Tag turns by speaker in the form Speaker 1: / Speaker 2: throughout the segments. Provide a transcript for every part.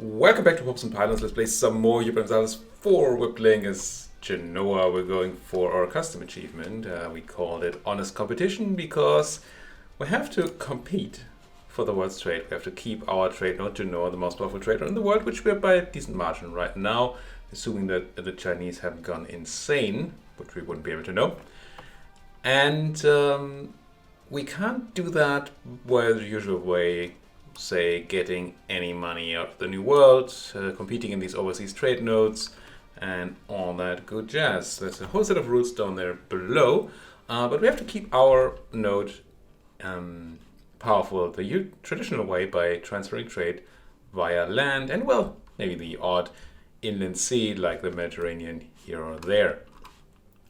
Speaker 1: Welcome back to Pops and Pythons. Let's play some more Europa Universalis 4. We're playing as Genoa. We're going for our custom achievement. We called it Honest Competition because we have to compete for the world's trade. We have to keep our trade node Genoa, the most powerful trader in the world, which we're by a decent margin right now, assuming that the Chinese haven't gone insane, which we wouldn't be able to know. And we can't do that by the usual way, say getting any money out of the new world, competing in these overseas trade nodes, and all that good jazz. There's a whole set of rules down there below, but we have to keep our node powerful the traditional way by transferring trade via land and, well, maybe the odd inland sea like the Mediterranean here or there.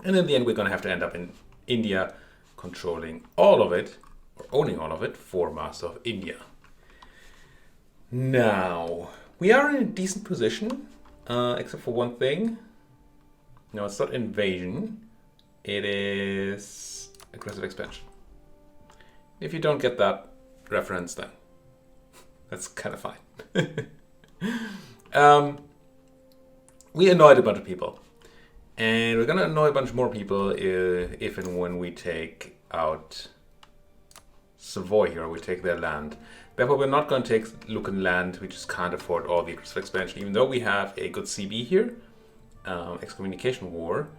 Speaker 1: And in the end, we're going to have to end up in India controlling all of it, or owning all of it, for Master of India. Now, we are in a decent position, except for one thing. No, it's not invasion. It is aggressive expansion. If you don't get that reference, then that's kind of fine. We annoyed a bunch of people. And we're going to annoy a bunch more people if and when we take out Savoy here, we take their land. Therefore, we're not going to take Lucan land. We just can't afford all the aggressive expansion, even though we have a good CB here. Excommunication war.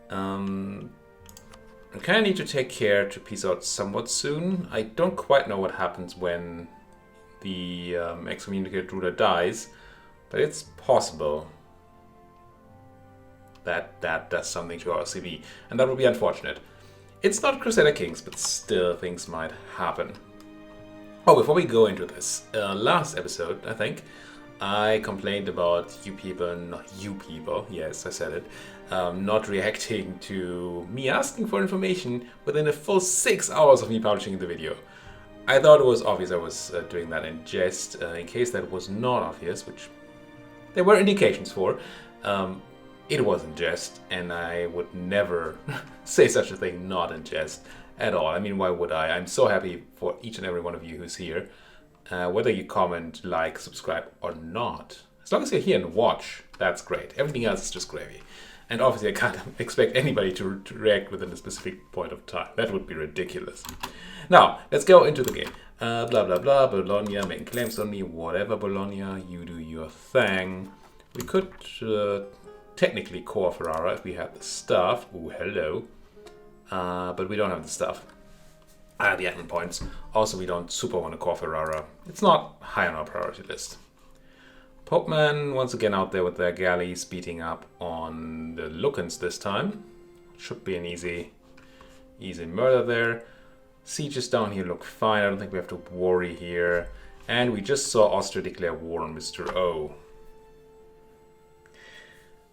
Speaker 1: We kind of need to take care to peace out somewhat soon. I don't quite know what happens when the excommunicated ruler dies, but it's possible that that does something to our CB, and that would be unfortunate. It's not Crusader Kings, but still things might happen. Oh, before we go into this, last episode, I think, I complained about yes, I said it, not reacting to me asking for information within a full 6 hours of me publishing the video. I thought it was obvious I was doing that in jest. In case that was not obvious, which there were indications for, it wasn't jest, and I would never say such a thing not in jest at all. I mean, why would I? I'm so happy for each and every one of you who's here. Whether you comment, like, subscribe or not. As long as you're here and watch, that's great. Everything else is just gravy. And obviously I can't expect anybody to react within a specific point of time. That would be ridiculous. Now, let's go into the game. Blah, blah, blah, Bologna, making claims on me, whatever, Bologna, you do your thing. We could technically core Ferrara if we had the stuff. Ooh, hello. But we don't have the stuff. The admin points. Also, we don't super want to core Ferrara. It's not high on our priority list. Popemen once again out there with their galleys beating up on the Lucans this time. Should be an easy murder there. Sieges down here look fine. I don't think we have to worry here. And we just saw Austria declare war on Mr. O.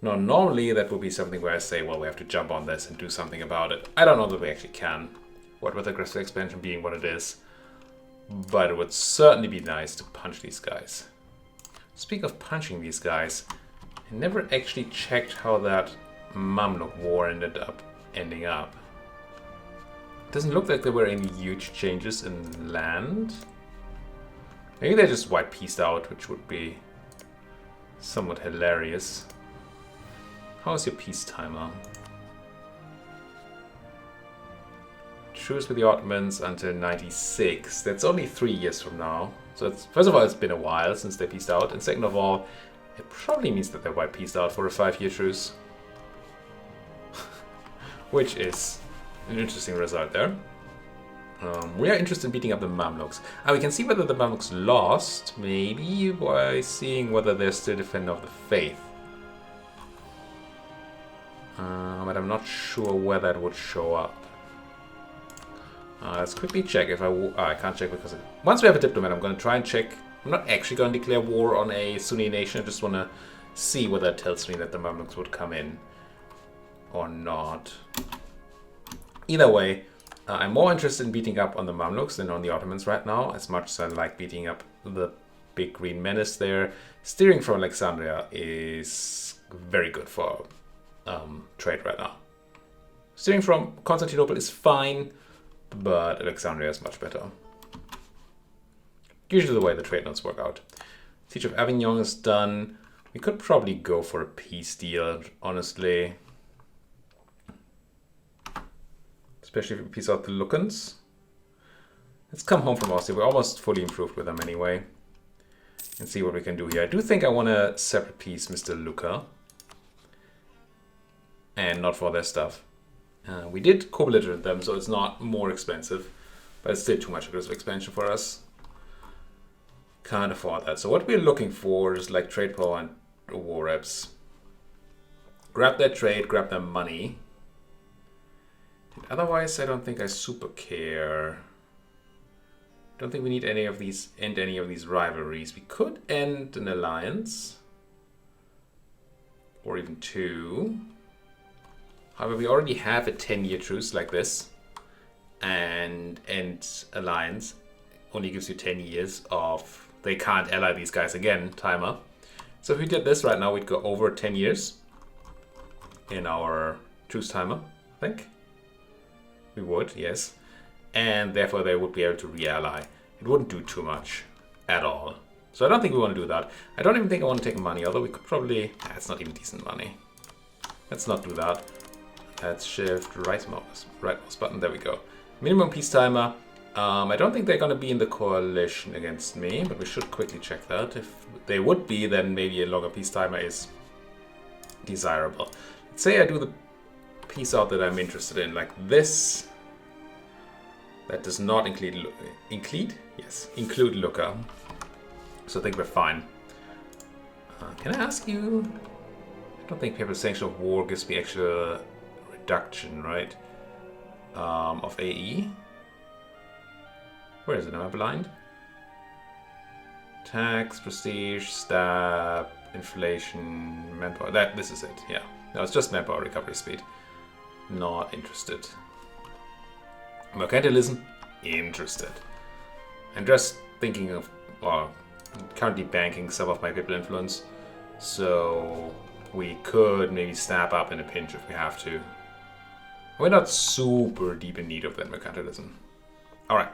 Speaker 1: Now, normally that would be something where I say, well, we have to jump on this and do something about it. I don't know that we actually can, what with aggressive expansion being what it is. But it would certainly be nice to punch these guys. Speak of punching these guys, I never actually checked how that Mamluk war ending up. It doesn't look like there were any huge changes in land. Maybe they just white pieced out, which would be somewhat hilarious. How's your peace timer? Truce with the Ottomans until 96. That's only 3 years from now. So it's, first of all, it's been a while since they peaced out. And second of all, it probably means that they white pieced out for a 5-year truce. Which is an interesting result there. We are interested in beating up the Mamluks. And we can see whether the Mamluks lost, maybe by seeing whether they're still defender of the faith. But I'm not sure where that would show up. Let's quickly check if I can't check because once we have a diplomat, I'm going to try and check. I'm not actually going to declare war on a Sunni nation. I just want to see whether it tells me that the Mamluks would come in or not. Either way, I'm more interested in beating up on the Mamluks than on the Ottomans right now, as much as I like beating up the big green menace there. Steering from Alexandria is very good for trade right now. Steering from Constantinople is fine, but Alexandria is much better. Usually the way the trade nodes work out. Siege of Avignon is done. We could probably go for a peace deal, honestly. Especially if we peace out the Lucans. Let's come home from Austria. We're almost fully improved with them anyway. And see what we can do here. I do think I want to separate peace Mr. Lucca. And not for their stuff. We did co-belligerate them, so it's not more expensive. But it's still too much aggressive expansion for us. Can't afford that. So what we're looking for is like trade power and war reps. Grab their trade, grab their money. Otherwise, I don't think I super care. Don't think we need any of these, end any of these rivalries. We could end an alliance. Or even two. However, we already have a 10-year truce like this. And end alliance only gives you 10 years of they can't ally these guys again timer. So if we did this right now, we'd go over 10 years in our truce timer, I think. We would, yes. And therefore they would be able to re-ally. It wouldn't do too much at all. So I don't think we want to do that. I don't even think I want to take money, although we could probably... it's not even decent money. Let's not do that. Let's shift right mouse button. There we go. Minimum peace timer. I don't think they're going to be in the coalition against me, but we should quickly check that. If they would be, then maybe a longer peace timer is desirable. Let's say I do the piece out that I'm interested in, like this. That does not include Lucca. So I think we're fine. Can I ask you? I don't think paper sanction of war gives me extra reduction, right? Of AE. Where is it? Am I blind? Tax, prestige, stab, inflation, manpower. This is it. Yeah. No, it's just manpower recovery speed. Not interested. Mercantilism, interested. I'm just thinking of, currently banking some of my people influence, so we could maybe snap up in a pinch if we have to. We're not super deep in need of that mercantilism. Alright,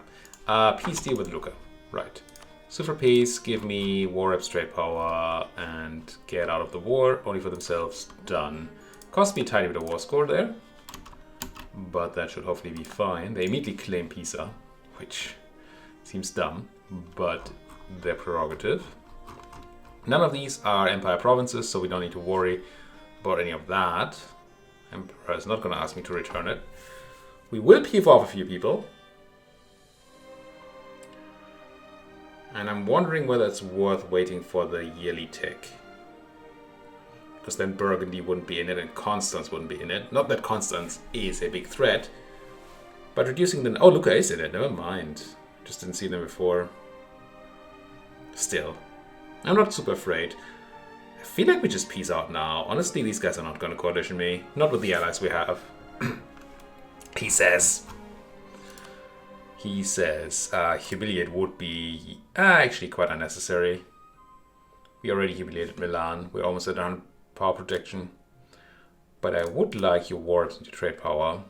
Speaker 1: peace deal with Lucca. Right. So for peace, give me war reps, trade power, and get out of the war, only for themselves, done. Cost me a tiny bit of war score there. But that should hopefully be fine. They immediately claim Pisa, which seems dumb, but their prerogative. None of these are empire provinces, so we don't need to worry about any of that. Emperor is not going to ask me to return it. We will peeve off a few people. And I'm wondering whether it's worth waiting for the yearly tick. Because then Burgundy wouldn't be in it and Constance wouldn't be in it. Not that Constance is a big threat, but reducing the... Oh, Lucca is in it. Never mind. Just didn't see them before. Still, I'm not super afraid. I feel like we just peace out now. Honestly, these guys are not going to coalition me. Not with the allies we have. He says. Humiliate would be actually quite unnecessary. We already humiliated Milan. We're almost at 100 power protection. But I would like your wars into trade power.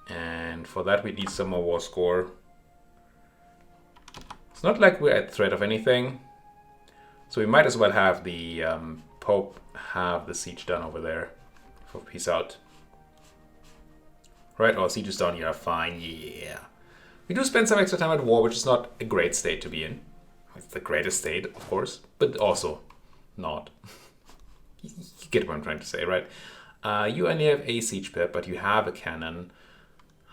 Speaker 1: And for that we need some more war score. It's not like we're at threat of anything. So we might as well have the Pope have the siege done over there for peace out. Right, our siege is down here, fine, yeah. We do spend some extra time at war, which is not a great state to be in. It's the greatest state, of course, but also not. You get what I'm trying to say, right? You only have a siege pip, but you have a cannon.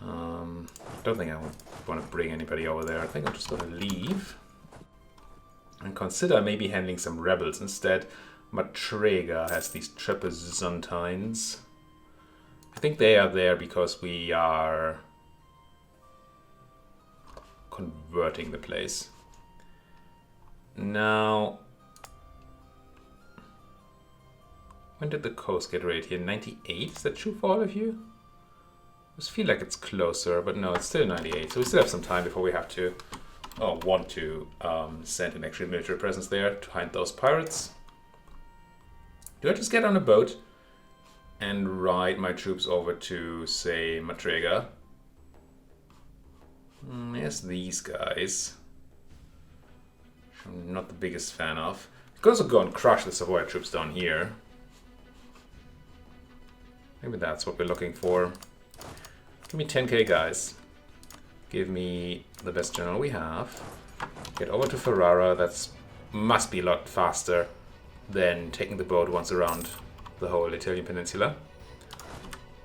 Speaker 1: I don't think I want to bring anybody over there. I think I'm just going to leave. And consider maybe handling some rebels instead. Matrega has these Trapezontines. I think they are there because we are converting the place. Now, when did the coast get raided here? 98? Is that true for all of you? I just feel like it's closer, but no, it's still 98. So we still have some time before we have to, want to send an actual military presence there to find those pirates. Do I just get on a boat and ride my troops over to, say, Matrega? Yes, these guys. I'm not the biggest fan of. Could also go and crush the Savoy troops down here. Maybe that's what we're looking for. Give me 10k, guys. Give me the best general we have. Get over to Ferrara. That's must be a lot faster than taking the boat once around the whole Italian peninsula.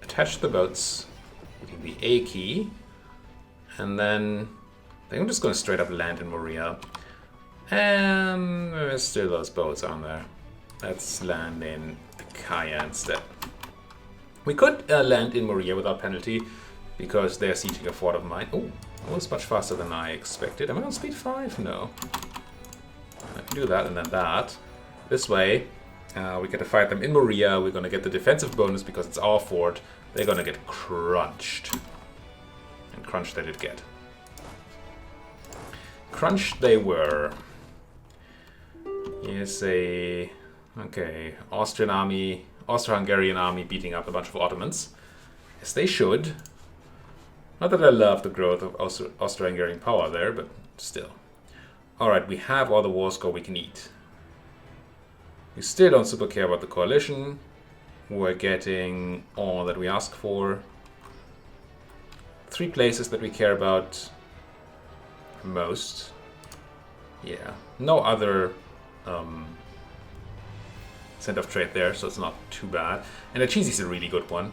Speaker 1: Attach the boats, getting the A key, and then I think I'm just going to straight up land in Morea. And there's still those boats on there. Let's land in Achaia instead. We could land in Morea without penalty because they're sieging a fort of mine. Oh, that was much faster than I expected. Am I on speed 5? No. I can do that and then that. This way, we get to fight them in Morea. We're going to get the defensive bonus because it's our fort. They're going to get crunched. And crunched they did get. Crunched they were. Here's a... Okay, Austrian army, Austro-Hungarian army beating up a bunch of Ottomans. As they should. Not that I love the growth of Austro-Hungarian power there, but still. Alright, we have all the war score we can eat. We still don't super care about the coalition. We're getting all that we ask for. 3 places that we care about most. Yeah, no other center of trade there, so it's not too bad. And the cheese is a really good one.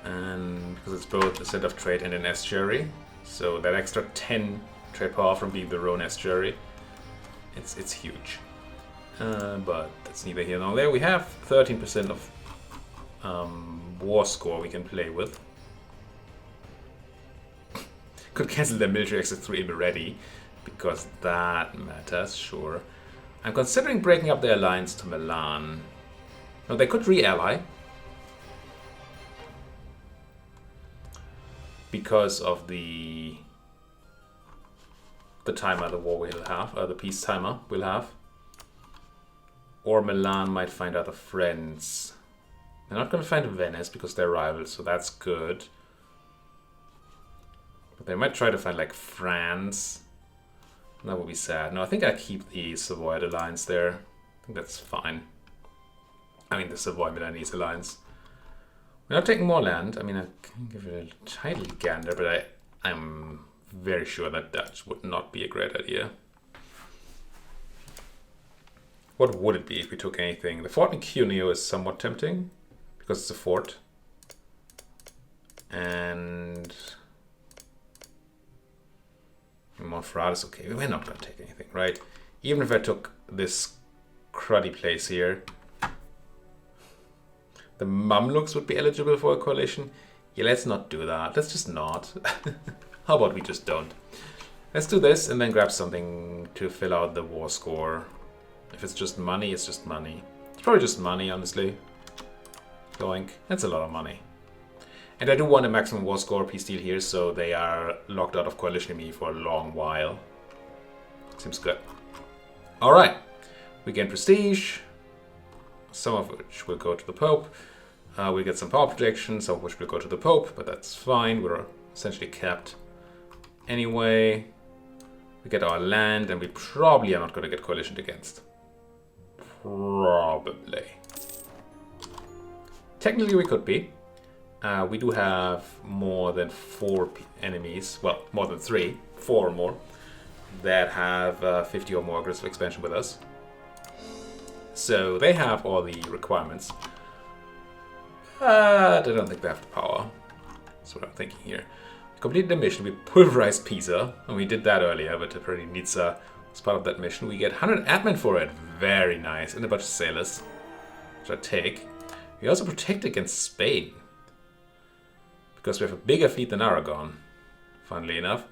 Speaker 1: And because it's both a center of trade and an estuary. So that extra 10 trade power from being the Rhone estuary, it's huge. But that's neither here nor there. We have 13% of war score we can play with. Could cancel their military access through Imereti, because that matters, sure. I'm considering breaking up their alliance to Milan. No, they could re-ally. Because of the timer the war will have, the peace timer will have. Or Milan might find other friends. They're not going to find Venice because they're rivals, so that's good. But they might try to find like France. That would be sad. No, I think I keep the Savoy alliance there. I think that's fine. I mean the Savoy-Milanese alliance. We're not taking more land. I mean, I can give it a tiny gander, but I'm very sure that Dutch would not be a great idea. What would it be if we took anything? The fort in Cuneo is somewhat tempting because it's a fort. And Montferrat is okay. We're not going to take anything, right? Even if I took this cruddy place here, the Mamluks would be eligible for a coalition. Yeah, let's not do that. Let's just not. How about we just don't? Let's do this and then grab something to fill out the war score. If it's just money, it's just money. It's probably just money, honestly. Doink. That's a lot of money. And I do want a maximum war score peace deal here, so they are locked out of coalition with me for a long while. Seems good. Alright. We gain prestige. Some of which will go to the Pope. We get some power protection, some of which will go to the Pope, but that's fine. We're essentially capped. Anyway, we get our land, and we probably are not going to get coalitioned against. Probably. Technically, we could be. We do have more than 4 enemies, well, more than 3, 4 or more, that have 50 or more aggressive expansion with us. So they have all the requirements. But I don't think they have the power. That's what I'm thinking here. We completed the mission. We pulverized Pisa, and we did that earlier, but apparently Nizza was part of that mission. We get 100 admin for it. Very nice. And a bunch of sailors, which I take. We also protect against Spain, because we have a bigger fleet than Aragon, funnily enough.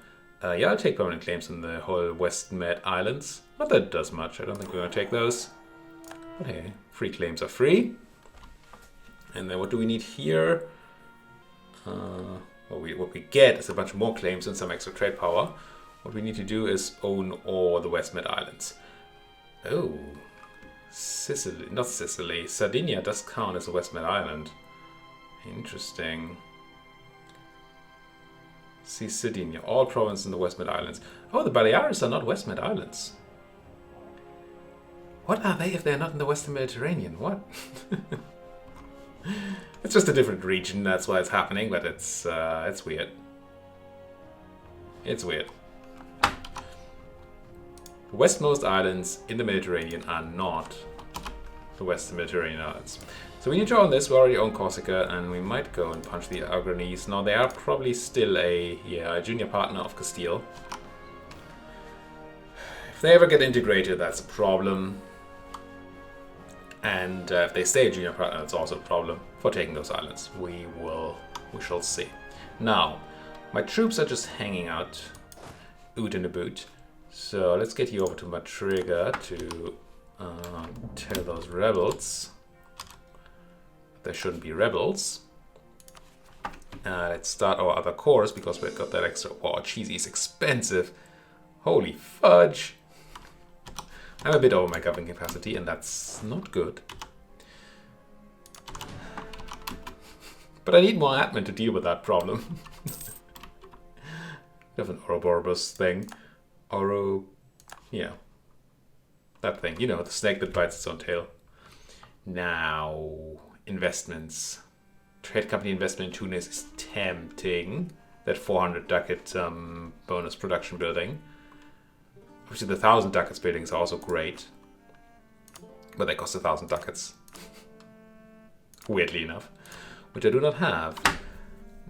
Speaker 1: Yeah, I'll take permanent claims in the whole West Med Islands. Not that it does much. I don't think we're going to take those. But hey, free claims are free. And then what do we need here? What we get is a bunch more claims and some extra trade power. What we need to do is own all the West Med Islands. Oh, Sicily, not Sicily. Sardinia does count as a West Med Island. Interesting. See Sardinia, all provinces in the West Med Islands. Oh, the Baleares are not West Med Islands. What are they if they're not in the Western Mediterranean? What? It's just a different region, that's why it's happening, but it's weird. It's weird. The westmost islands in the Mediterranean are not the Western Mediterranean islands. So we need to own this. We already own Corsica, and we might go and punch the Aragonese. Now they are probably still a junior partner of Castile. If they ever get integrated, that's a problem. And if they stay a junior partner, that's also a problem for taking those islands. We shall see. Now, my troops are just hanging out, oot in the boot. So let's get you over to Madriga to tell those rebels there shouldn't be rebels. Let's start our other cores because we've got that extra. Oh, cheesy is expensive. Holy fudge. I'm a bit over my governing capacity, and that's not good. But I need more admin to deal with that problem. We have an Ouroboros thing. Yeah. That thing, you know, the snake that bites its own tail. Now, investments. Trade company investment in Tunis is tempting. That 400 ducat bonus production building. Obviously, the 1,000 ducats buildings are also great. But they cost 1,000 ducats. Weirdly enough. Which I do not have.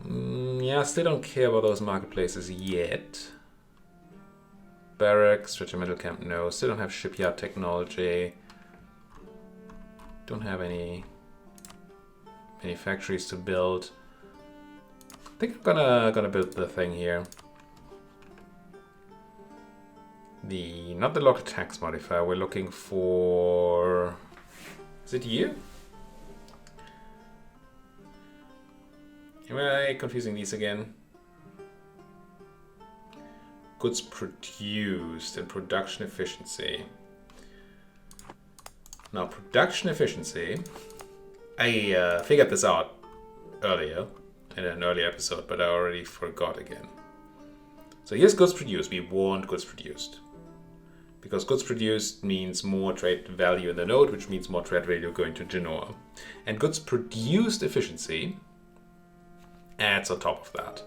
Speaker 1: Yeah, I still don't care about those marketplaces yet. Barracks, regimental camp, no. Still don't have shipyard technology. Don't have any factories to build. I think I'm gonna build the thing here. Not the local tax modifier. We're looking for. Is it you? Am I confusing these again? Goods produced and production efficiency. Now, production efficiency. I figured this out earlier in an earlier episode, but I already forgot again. So here's goods produced. We want goods produced. Because goods produced means more trade value in the node, which means more trade value going to Genoa. And goods produced efficiency adds on top of that.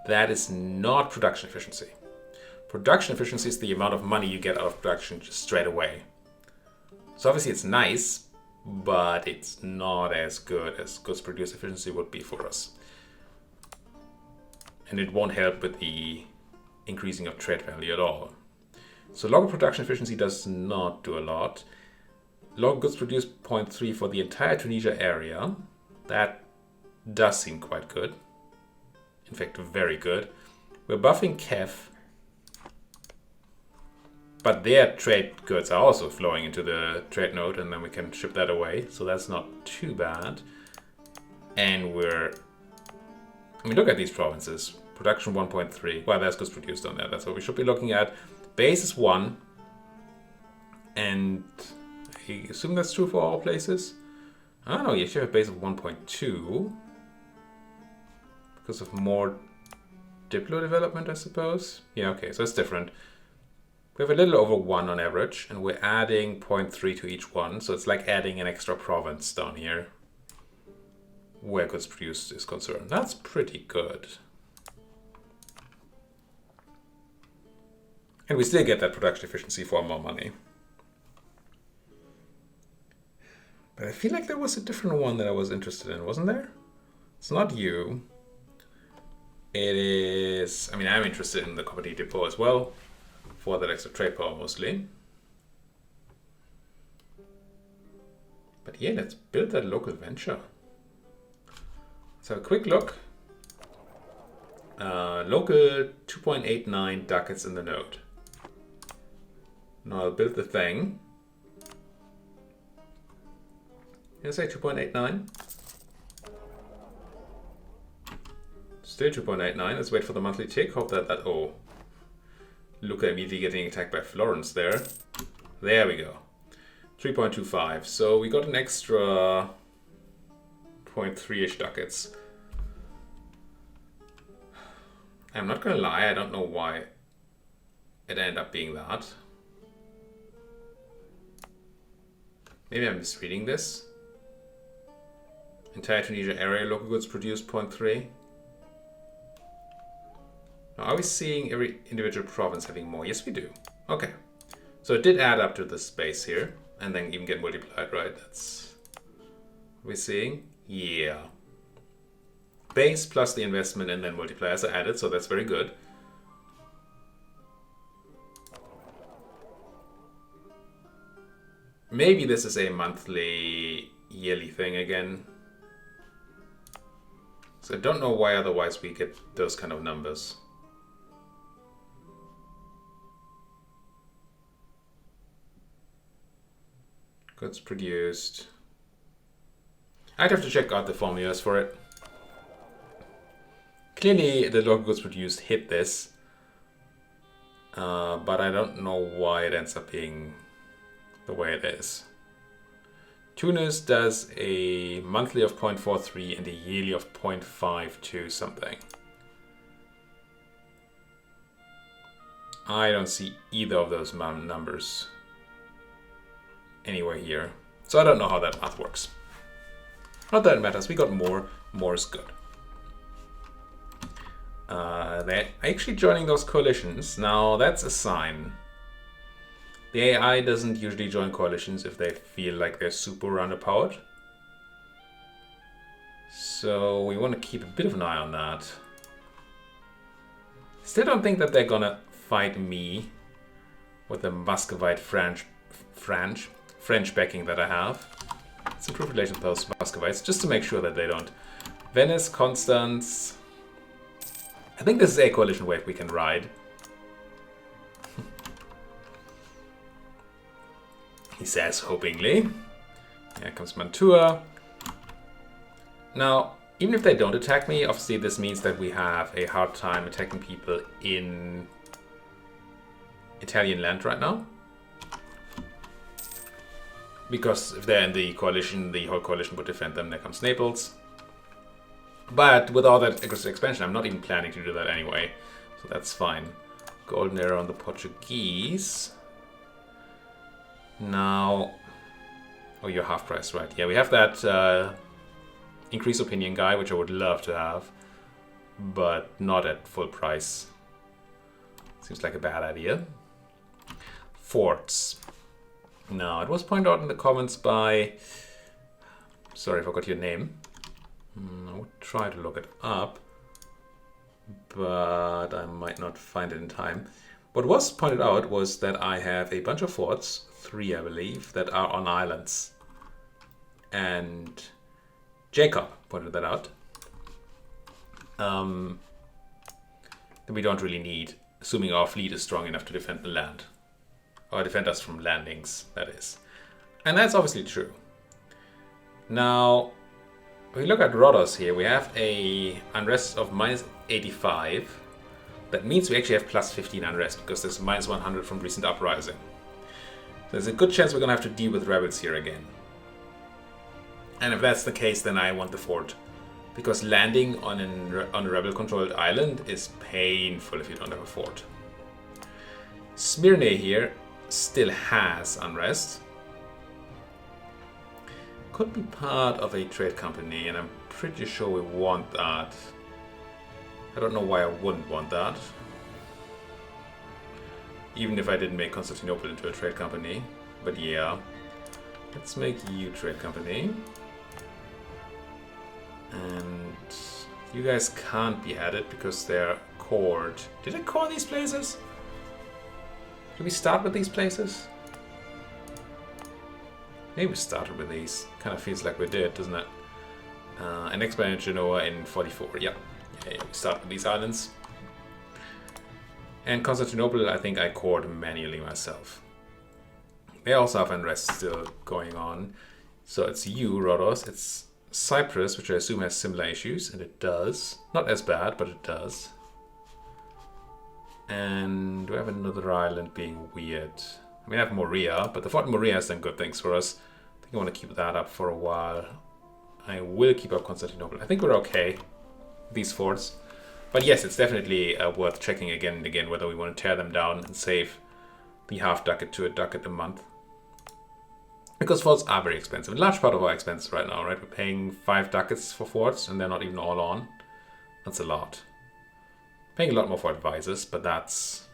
Speaker 1: That is not production efficiency. Production efficiency is the amount of money you get out of production just straight away. So obviously it's nice, but it's not as good as goods produced efficiency would be for us. And it won't help with the increasing of trade value at all. So local production efficiency does not do a lot. Local goods produced 0.3 for the entire Tunisia area. That does seem quite good. In fact, very good. We're buffing Kef, but their trade goods are also flowing into the trade node, and then we can ship that away. So that's not too bad. And look at these provinces. Production 1.3. Well, there's goods produced on there. That's what we should be looking at. Base is 1. And I assume that's true for all places. I don't know, you should have a base of 1.2. Because of more Diplo development, I suppose. Yeah, okay, so it's different. We have a little over 1 on average, and we're adding 0.3 to each one. So it's like adding an extra province down here where goods produced is concerned. That's pretty good. And we still get that production efficiency for more money. But I feel like there was a different one that I was interested in, wasn't there? It's not you. It is... I'm interested in the Company Depot as well, for that extra trade power mostly. But yeah, let's build that local venture. Let's have a quick look. Local 2.89 ducats in the node. Now I'll build the thing. Did I say 2.89? Still 2.89. Let's wait for the monthly tick. Hope that oh. Luca immediately getting attacked by Florence there. There we go. 3.25. So we got an extra 0.3-ish ducats. I'm not gonna lie, I don't know why it ended up being that. Maybe I'm misreading this. Entire Tunisia area local goods produced 0.3. Now, are we seeing every individual province having more? Yes, we do. Okay. So it did add up to this base here and then even get multiplied, right? That's what we're seeing. Yeah. Base plus the investment and then multipliers are added, so that's very good. Maybe this is a monthly, yearly thing again. So I don't know why otherwise we get those kind of numbers. Goods produced. I'd have to check out the formulas for it. Clearly the local goods produced hit this. But I don't know why it ends up being the way it is. Tunis does a monthly of 0.43 and a yearly of 0.52 something. I don't see either of those numbers anywhere here. So I don't know how that math works. Not that it matters, we got more. More is good. They're actually joining those coalitions. Now that's a sign. The AI doesn't usually join coalitions if they feel like they're super underpowered. So we want to keep a bit of an eye on that. Still don't think that they're gonna fight me with the Muscovite French backing that I have. Let's improve relations with those Muscovites just to make sure that they don't. Venice, Constance. I think this is a coalition wave we can ride. He says, hopingly. Here comes Mantua. Now, even if they don't attack me, obviously this means that we have a hard time attacking people in Italian land right now. Because if they're in the coalition, the whole coalition would defend them. There comes Naples. But with all that aggressive expansion, I'm not even planning to do that anyway. So that's fine. Golden era on the Portuguese. Now, oh, you're half price, right? Yeah, we have that increase opinion guy, which I would love to have, but not at full price. Seems like a bad idea. Forts. Now, it was pointed out in the comments by, sorry, I forgot your name. I would try to look it up, but I might not find it in time. What was pointed out was that I have a bunch of forts, 3 I believe, that are on islands. And Jacob pointed that out. That we don't really need, assuming our fleet is strong enough to defend the land. Or defend us from landings, that is. And that's obviously true. Now, if we look at Rhodos here, we have a unrest of -85. That means we actually have +15 unrest, because there's -100 from recent uprising. There's a good chance we're going to have to deal with rebels here again. And if that's the case, then I want the fort. Because landing on a rebel-controlled island is painful if you don't have a fort. Smyrna here still has unrest. Could be part of a trade company, and I'm pretty sure we want that. I don't know why I wouldn't want that. Even if I didn't make Constantinople into a trade company. But yeah. Let's make you trade company. And you guys can't be added because they're cored. Did I core these places? Did we start with these places? Maybe we started with these. Kind of feels like we did, doesn't it? And next by Genoa in 44. Yeah, we start with these islands. And Constantinople, I think I cored manually myself. They also have unrest still going on. So it's you, Rhodos. It's Cyprus, which I assume has similar issues, and it does. Not as bad, but it does. And do I have another island being weird? I mean, I have Morea, but the Fort Morea has done good things for us. I think I want to keep that up for a while. I will keep up Constantinople. I think we're okay with these forts. But yes, it's definitely worth checking again and again whether we want to tear them down and save the half ducat to a ducat a month. Because forts are very expensive. A large part of our expenses right now, right? We're paying 5 ducats for forts, and they're not even all on. That's a lot. Paying a lot more for advisors, but that's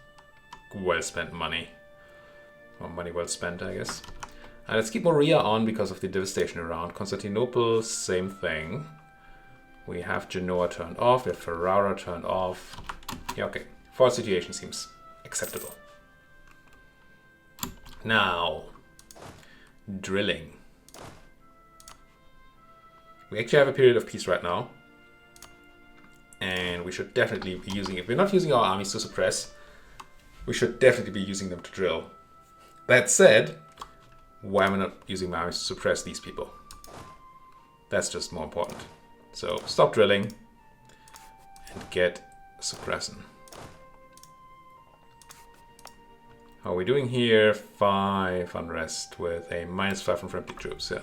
Speaker 1: well spent money. Or money well spent, I guess. Let's keep Morea on because of the devastation around. Constantinople, same thing. We have Genoa turned off. We have Ferrara turned off. Yeah, okay. Fort situation seems acceptable. Now, drilling. We actually have a period of peace right now. And we should definitely be using it. We're not using our armies to suppress. We should definitely be using them to drill. That said, why am I not using my armies to suppress these people? That's just more important. So stop drilling and get suppressing. How are we doing here? 5 unrest with a -5 from friendly troops, yeah.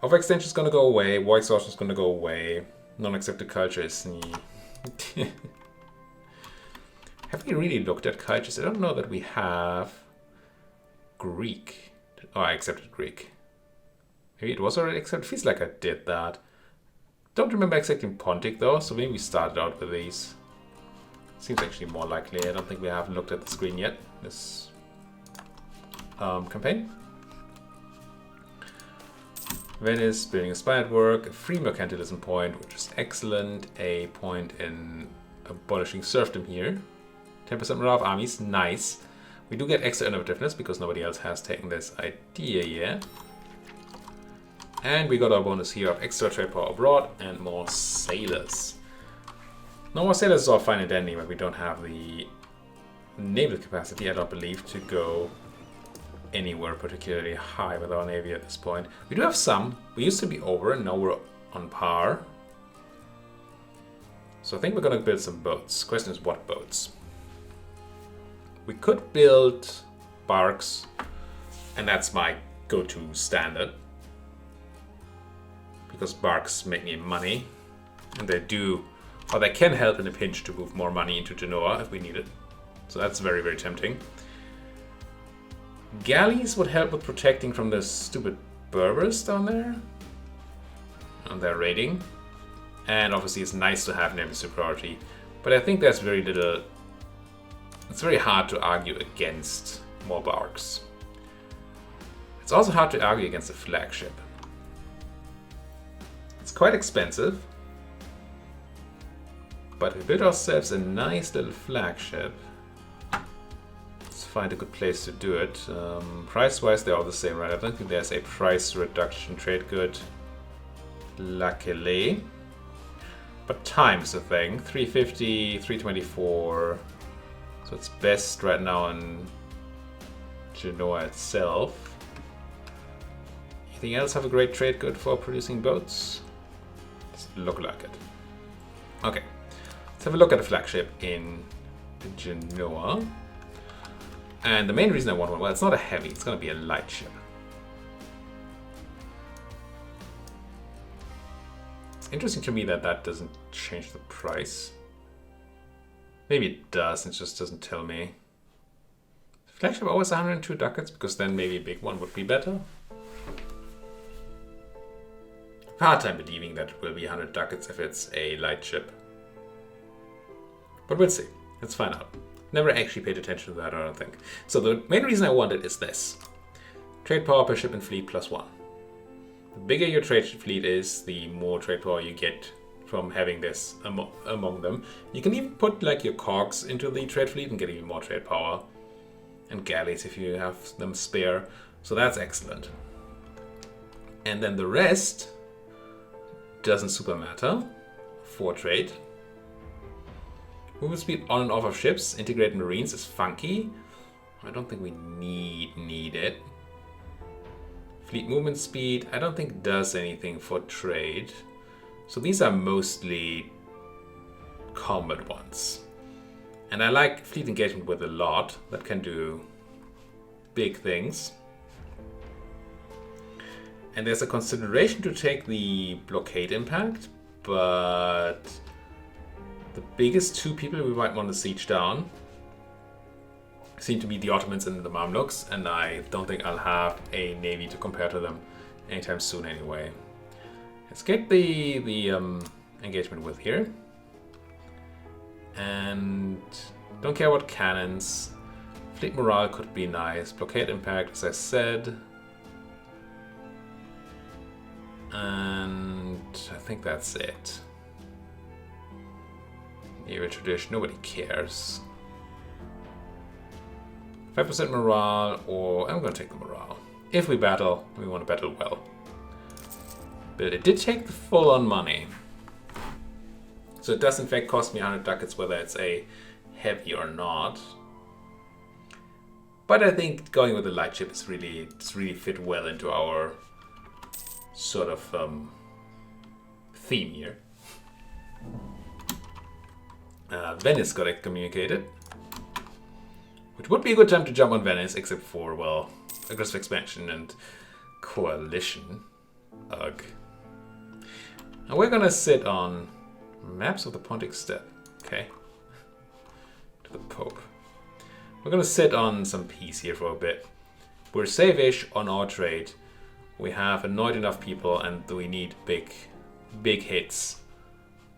Speaker 1: Overextension is going to go away. War exhaustion is going to go away. Non-accepted culture is... Have we really looked at cultures? I don't know that we have Greek. Oh, I accepted Greek. Maybe it was already accepted. Feels like I did that. Don't remember accepting Pontic though, so maybe we started out with these. Seems actually more likely. I don't think we have looked at the screen yet this campaign. Venice, building inspired work, a free mercantilism point, which is excellent. A point in abolishing serfdom here. 10% morale of armies, nice. We do get extra innovativeness because nobody else has taken this idea yet. And we got our bonus here of extra trade power abroad and more sailors. No more sailors is all fine and dandy, but we don't have the naval capacity, I don't believe, to go anywhere particularly high with our navy at this point. We do have some. We used to be over and now we're on par. So I think we're gonna build some boats. Question is what boats? We could build barks, and that's my go-to standard. Because barks make me money, and they do, or they can help in a pinch to move more money into Genoa if we need it. So that's very, very tempting. Galleys would help with protecting from the stupid Berbers down there. And their raiding. And obviously it's nice to have naval superiority. But I think there's very little... It's very hard to argue against more barks. It's also hard to argue against a flagship. It's quite expensive. But we built ourselves a nice little flagship. Let's find a good place to do it. Price-wise, they're all the same, right? I don't think there's a price reduction trade good. Luckily. But time is the thing. 350, 324. So it's best right now in Genoa itself. Anything else have a great trade good for producing boats? Doesn't look like it. Okay. Let's have a look at a flagship in Genoa. And the main reason I want one, well, it's not a heavy, it's going to be a light ship. It's interesting to me that that doesn't change the price. Maybe it does, it just doesn't tell me. Flagship always 102 ducats, because then maybe a big one would be better. Hard time believing that it will be 100 ducats if it's a light ship. But we'll see. Let's find out. Never actually paid attention to that, I don't think. So the main reason I want it is this. Trade power per ship and fleet +1. The bigger your trade fleet is, the more trade power you get from having this among them. You can even put like your cogs into the trade fleet and get even more trade power. And galleys if you have them spare. So that's excellent. And then the rest doesn't super matter for trade. Movement speed on and off of ships, integrated marines is funky. I don't think we need it. Fleet movement speed, I don't think does anything for trade. So these are mostly combat ones. And I like fleet engagement with a lot. That can do big things. And there's a consideration to take the blockade impact, but the biggest two people we might want to siege down, seem to be the Ottomans and the Mamluks, and I don't think I'll have a navy to compare to them anytime soon anyway. Let's get the engagement with here. And don't care about cannons. Fleet morale could be nice. Blockade impact, as I said. And I think that's it. Naval tradition, nobody cares. 5% morale, or I'm going to take the morale. If we battle, we want to battle well. But it did take the full-on money. So it does in fact cost me 100 ducats whether it's a heavy or not. But I think going with the light ship is really fit well into our sort of theme here. Venice got excommunicated, which would be a good time to jump on Venice, except for, well, aggressive expansion and coalition. Ugh. Now we're gonna sit on maps of the Pontic Steppe. Okay. To the Pope. We're gonna sit on some peace here for a bit. We're safe-ish on our trade. We have annoyed enough people, and we need big hits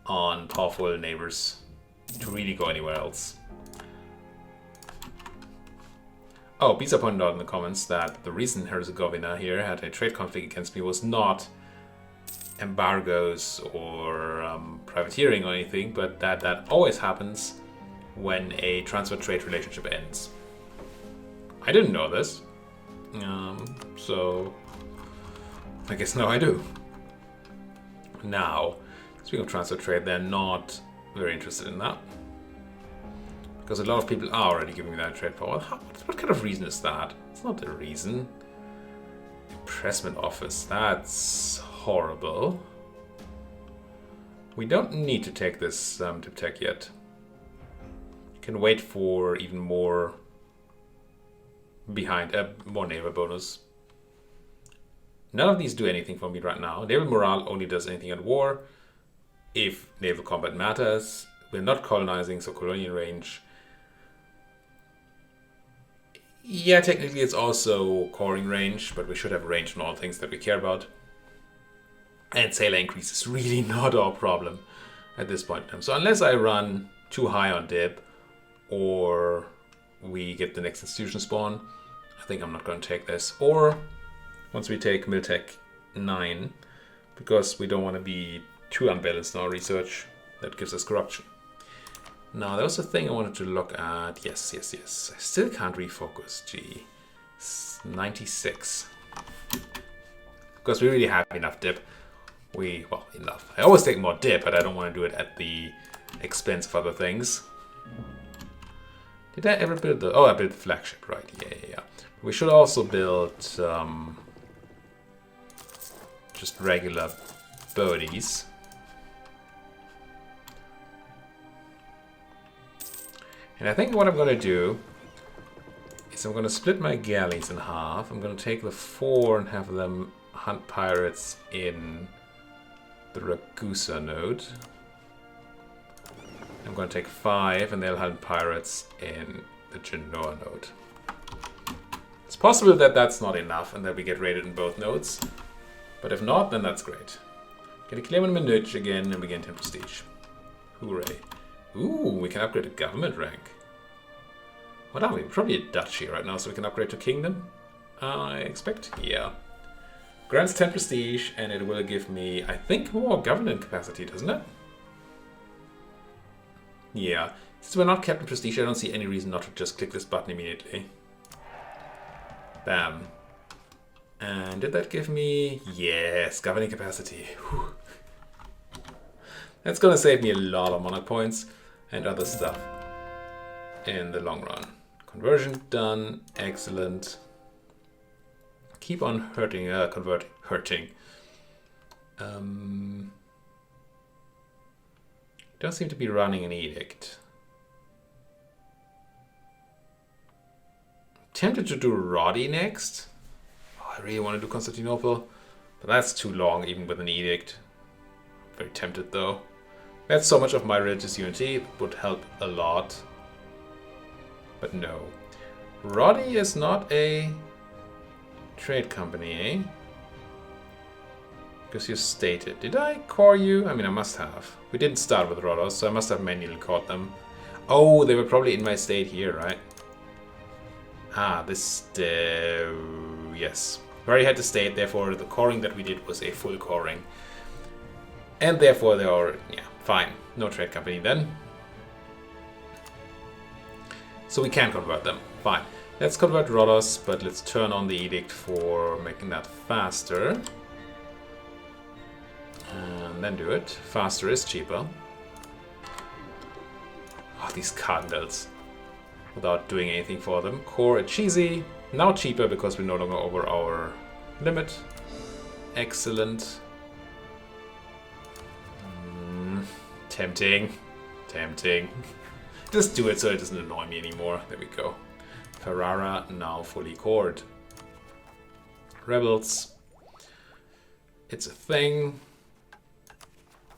Speaker 1: on powerful neighbors to really go anywhere else. Oh, Bisa pointed out in the comments that the reason Herzegovina here had a trade conflict against me was not embargoes or privateering or anything, but that always happens when a transfer trade relationship ends. I didn't know this, so I guess now I do. Now, speaking of transfer trade, they're not very interested in that, because a lot of people are already giving me that trade power. What kind of reason is that? It's not a reason. Impressment office, that's horrible. We don't need to take this Diptech yet. Can wait for even more more naval bonus. None of these do anything for me right now. Naval morale only does anything at war if naval combat matters. We're not colonizing, so colonial range. Yeah, technically it's also coring range, but we should have range on all things that we care about. And sailor increase is really not our problem at this point in time. So unless I run too high on dip, or we get the next institution spawn, I think I'm not going to take this. Or once we take Miltech 9, because we don't want to be too unbalanced in our research, that gives us corruption. Now, there was a thing I wanted to look at. Yes. I still can't refocus. Gee, 96. Because we really have enough dip. Well, enough. I always take more dip, but I don't want to do it at the expense of other things. Did I ever build the... Oh, I built the flagship, right. Yeah. We should also build just regular birdies. And I think what I'm going to do is I'm going to split my galleys in half. I'm going to take the 4 and have them hunt pirates in the Ragusa node. I'm going to take 5 and they'll hunt pirates in the Genoa node. It's possible that that's not enough and that we get raided in both nodes. But if not, then that's great. Get a claim on Minuch again and we gain 10 prestige. Hooray. Ooh, we can upgrade to government rank. What are we? Probably a duchy right now, so we can upgrade to kingdom, I expect. Yeah. Grants 10 prestige, and it will give me, I think, more government capacity, doesn't it? Yeah. Since we're not kept in prestige, I don't see any reason not to just click this button immediately. Bam. And did that give me... Yes, governing capacity. Whew. That's gonna save me a lot of monarch points and other stuff in the long run. Conversion done, excellent. Keep on hurting, hurting. Don't seem to be running an edict. Tempted to do Roddy next. Oh, I really want to do Constantinople, but that's too long even with an edict. Very tempted though. That's so much of my religious unity, it would help a lot. But no. Roddy is not a trade company, eh? Because you stated. Did I core you? I mean, I must have. We didn't start with Rhodos, so I must have manually caught them. Oh, they were probably in my state here, right? Ah, this... yes. We already had the state, therefore the coring that we did was a full coring. And therefore they are... yeah, fine. No trade company then. So we can convert them. Fine. Let's convert Rhodos, but let's turn on the edict for making that faster. And then do it. Faster is cheaper. Oh, these cardinals. Without doing anything for them. Core cheesy. Now cheaper because we're no longer over our limit. Excellent. Tempting. Tempting. Just do it so it doesn't annoy me anymore. There we go. Ferrara now fully cored. Rebels. It's a thing.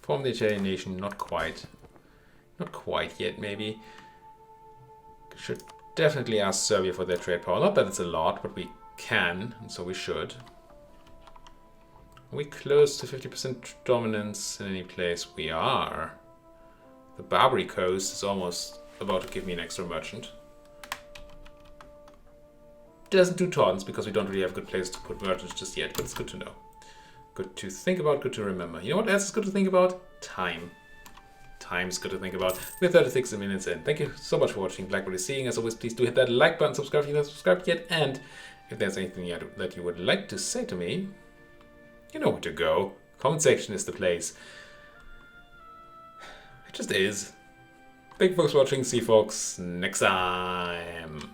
Speaker 1: Form the Italian nation, not quite. Not quite yet, maybe. Should definitely ask Serbia for their trade power. Not that it's a lot, but we can, and so we should. Are we close to 50% dominance in any place? We are. The Barbary coast is almost about to give me an extra merchant. Doesn't do tons because we don't really have a good place to put merchants just yet, but it's good to know. Good to think about, good to remember. You know what else is good to think about? Time. Time's good to think about. We're 36 minutes in. Thank you so much for watching Blackboard is Seeing. As always, please do hit that like button, subscribe if you haven't subscribed yet, and if there's anything that you would like to say to me, you know where to go. Comment section is the place. It just is. Thank you folks for watching. See you folks next time.